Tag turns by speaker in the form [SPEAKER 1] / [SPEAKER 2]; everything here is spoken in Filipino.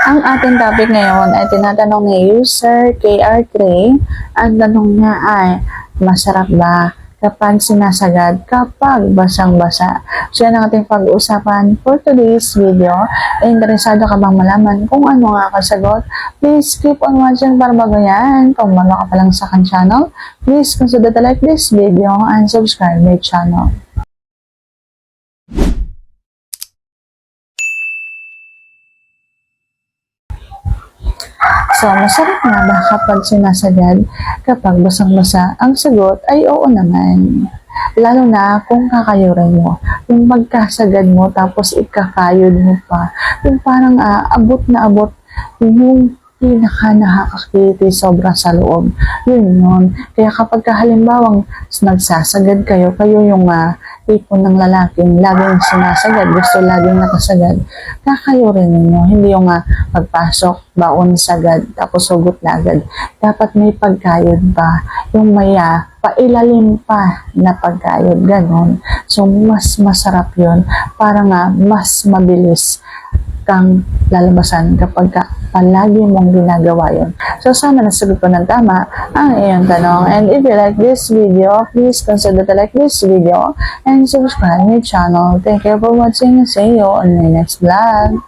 [SPEAKER 1] Ang ating topic ngayon ay tinatanong ni user KR3. Ang tanong niya ay, masarap ba kapag sinasagad kapag basang-basa? So yan ang ating pag-uusapan for today's video. Interesado ka bang malaman kung ano nga kasagot? Please keep on watching para bago yan. Kung bago ka pa lang sa akin channel, please consider to like this video and subscribe my channel. So, masarap nga ba kapag sinasagad kapag basang-basa? Ang sagot ay oo naman. Lalo na kung kakayurin mo. Yung magkasagad mo tapos ikakayod mo pa. Yung parang abot na abot yung pinaka-nakakakiti sobra sa loob. Yun yun. Kaya kapag halimbawang nagsasagad kayo yung tipo ng lalaking laging sinasagad, gusto laging nakasagad, kakayurin ninyo. Hindi yung pagpasok, baon sagad, tapos hugot na agad. Dapat may pagkayod pa. Yung may pailalim pa na pagkayod. Ganon. So, mas masarap yun. Para mas mabilis kang lalabasan kapag palagi mong ginagawa yun. So, sana nasagot ko ng tama ang iyong tanong. And if you like this video, please consider to like this video and subscribe my channel. Thank you for watching. See you on my next vlog.